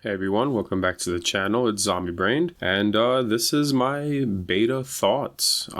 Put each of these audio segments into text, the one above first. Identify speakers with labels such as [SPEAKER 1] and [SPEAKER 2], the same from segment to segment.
[SPEAKER 1] Hey everyone, welcome back to the channel. It's Zombie Brained, and this is my beta thoughts.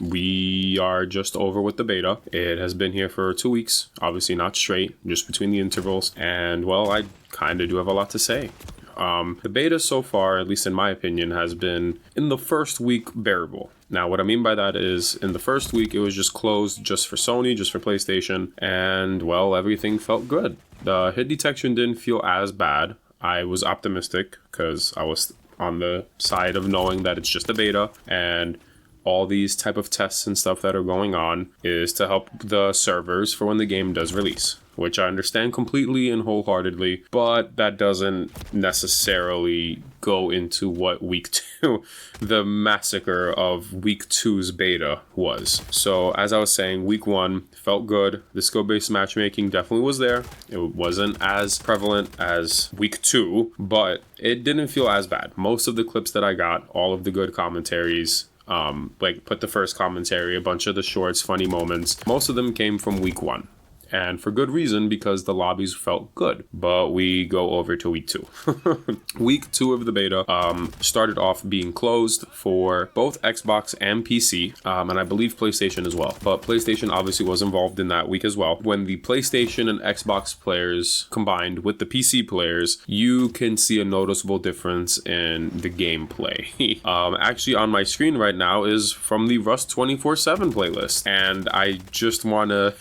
[SPEAKER 1] We are just over with the beta. It has been here for 2 weeks, obviously not straight, just between the intervals, and well, I kind of do have a lot to say. The beta so far, at least in my opinion, has been, in the first week, bearable. Now, what I mean by that is, in the first week, it was just closed just for Sony, just for PlayStation, and, well, everything felt good. The hit detection didn't feel as bad. I was optimistic because I was on the side of knowing that it's just a beta, and all these type of tests and stuff that are going on is to help the servers for when the game does release, which I understand completely and wholeheartedly, but that doesn't necessarily go into what week 2, the massacre of week 2's beta was. So as I was saying, week 1 felt good. The skill-based matchmaking definitely was there. It wasn't as prevalent as week 2, but it didn't feel as bad. Most of the clips that I got, all of the good commentaries, like Put the First commentary, a bunch of the shorts, funny moments, most of them came from week 1. And for good reason, because the lobbies felt good. But we go over to week 2. Week 2 of the beta started off being closed for both Xbox and PC, and I believe PlayStation as well. But PlayStation obviously was involved in that week as well. When the PlayStation and Xbox players combined with the PC players, you can see a noticeable difference in the gameplay. Actually, on my screen right now is from the Rust 24/7 playlist, and I just want to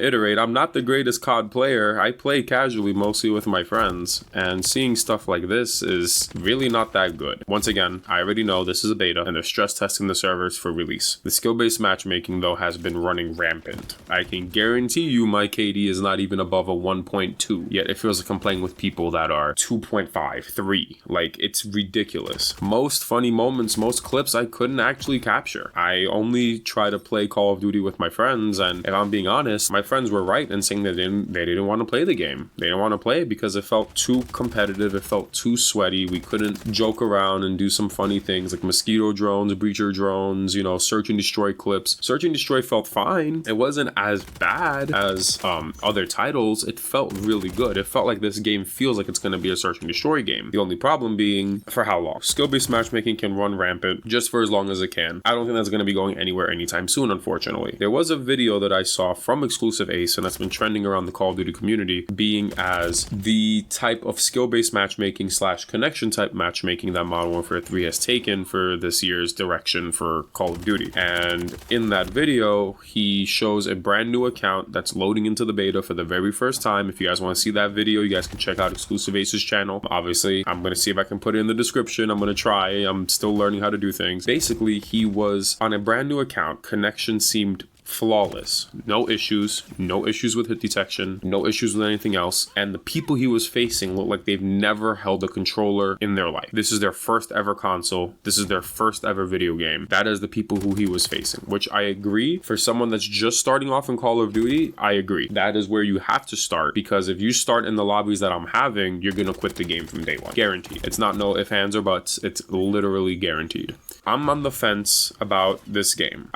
[SPEAKER 1] iterate. I'm not the greatest COD player. I play casually, mostly with my friends, and seeing stuff like this is really not that good. Once again, I already know this is a beta, and they're stress testing the servers for release. The skill-based matchmaking, though, has been running rampant. I can guarantee you my KD is not even above a 1.2, yet it feels like I'm playing with people that are 2.5, 3. Like, it's ridiculous. Most funny moments, most clips I couldn't actually capture. I only try to play Call of Duty with my friends, and if I'm being honest, my friends were right in saying that they didn't want to play the game. They didn't want to play it because it felt too competitive. It felt too sweaty. We couldn't joke around and do some funny things like mosquito drones, breacher drones, search and destroy clips. Search and destroy felt fine. It wasn't as bad as other titles. It felt really good. It felt like this game feels like it's going to be a search and destroy game. The only problem being, for how long? Skill-based matchmaking can run rampant just for as long as it can. I don't think that's going to be going anywhere anytime soon, unfortunately. There was a video that I saw from TheXclusiveAce, and that's been trending around the Call of Duty community, being as the type of skill-based matchmaking / connection type matchmaking that Modern Warfare 3 has taken for this year's direction for Call of Duty. And in that video, he shows a brand new account that's loading into the beta for the very first time. If you guys want to see that video, you guys can check out TheXclusiveAce's channel. Obviously, I'm going to see if I can put it in the description. I'm going to try. I'm still learning how to do things. Basically, he was on a brand new account. Connection seemed flawless. No issues with hit detection, no issues with anything else, and the people he was facing looked like they've never held a controller in their life. This is their first ever console. This is their first ever video game. That is the people who he was facing, which I agree. For someone that's just starting off in Call of Duty, I agree. That is where you have to start, because if you start in the lobbies that I'm having, you're gonna quit the game from day one. Guaranteed. It's not no ifs, ands, or buts. It's literally guaranteed. I'm on the fence about this game.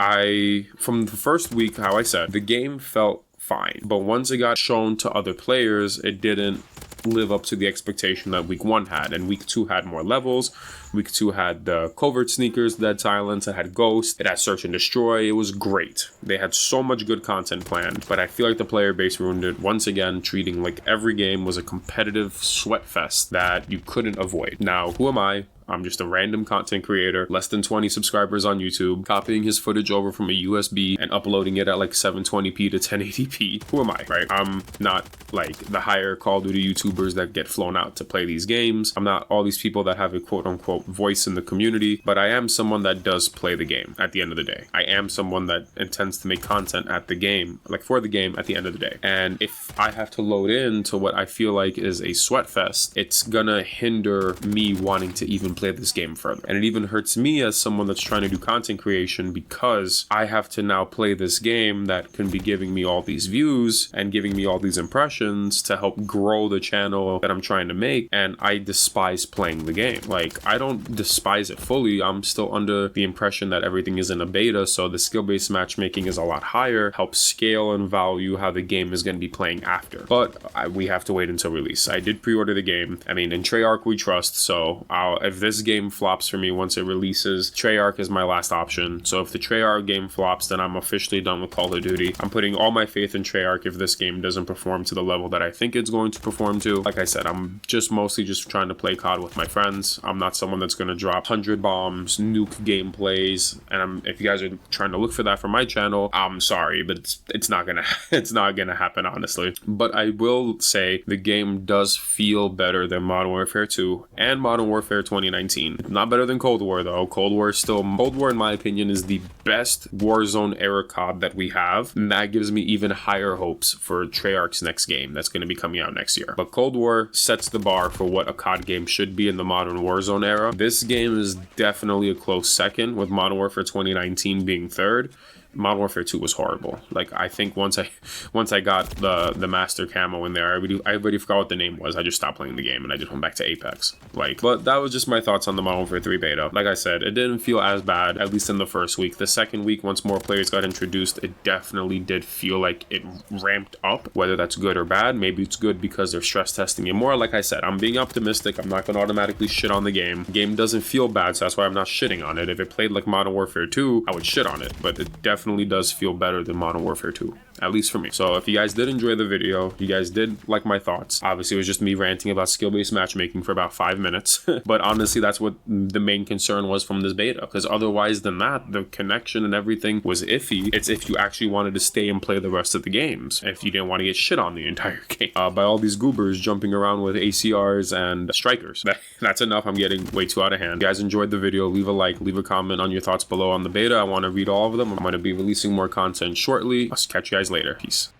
[SPEAKER 1] From the first week, how I said, the game felt fine, but once it got shown to other players, it didn't live up to the expectation that week 1 had, and week 2 had more levels. Week 2 had the covert sneakers, dead silence, it had ghost, it had search and destroy. It was great. They had so much good content planned, but I feel like the player base ruined it once again, treating like every game was a competitive sweat fest that you couldn't avoid. Now, who am I? I'm just a random content creator, less than 20 subscribers on YouTube, copying his footage over from a USB and uploading it at like 720p to 1080p. Who am I, right? I'm not like the higher Call of Duty YouTubers that get flown out to play these games. I'm not all these people that have a quote unquote voice in the community, but I am someone that does play the game at the end of the day. I am someone that intends to make content at the game, like for the game at the end of the day. And if I have to load into what I feel like is a sweat fest, it's gonna hinder me wanting to even play this game further. And it even hurts me as someone that's trying to do content creation, because I have to now play this game that can be giving me all these views and giving me all these impressions to help grow the channel that I'm trying to make, and I despise playing the game. Like, I don't despise it fully. I'm still under the impression that everything is in a beta, so the skill-based matchmaking is a lot higher, helps scale and value how the game is going to be playing after. But we have to wait until release. I did pre-order the game. I mean, in Treyarch we trust, so if this game flops for me once it releases, Treyarch is my last option. So if the Treyarch game flops, then I'm officially done with Call of Duty. I'm putting all my faith in Treyarch if this game doesn't perform to the level that I think it's going to perform to. Like I said, I'm just mostly just trying to play COD with my friends. I'm not someone that's going to drop 100 bombs, nuke gameplays, and if you guys are trying to look for that for my channel, I'm sorry, but it's not gonna happen, honestly. But I will say the game does feel better than Modern Warfare 2 and Modern Warfare 2019. Not better than Cold War though. Cold War in my opinion is the best Warzone era COD that we have, and that gives me even higher hopes for Treyarch's next game that's going to be coming out next year. But Cold War sets the bar for what a COD game should be in the modern Warzone era. This game is definitely a close second, with Modern Warfare 2019 being third. Modern Warfare 2 was horrible. Like, I think once I got the master camo in there, I already forgot what the name was. I just stopped playing the game and I just went back to Apex. But that was just my thoughts on the Modern Warfare 3 beta. Like I said, it didn't feel as bad, at least in the first week. The second week, once more players got introduced, it definitely did feel like it ramped up. Whether that's good or bad, maybe it's good because they're stress testing it more. Like I said, I'm being optimistic. I'm not going to automatically shit on the game. The game doesn't feel bad, so that's why I'm not shitting on it. If it played like Modern Warfare 2, I would shit on it, but it definitely does feel better than Modern Warfare 2, at least for me. So if you guys did enjoy the video, you guys did like my thoughts. Obviously, it was just me ranting about skill-based matchmaking for about 5 minutes. But honestly, that's what the main concern was from this beta, because otherwise than that, the connection and everything was iffy. It's if you actually wanted to stay and play the rest of the games, if you didn't want to get shit on the entire game by all these goobers jumping around with ACRs and strikers. That's enough. I'm getting way too out of hand. If you guys enjoyed the video, leave a like, leave a comment on your thoughts below on the beta. I want to read all of them. I'm going to be releasing more content shortly. I'll catch you guys later. Peace.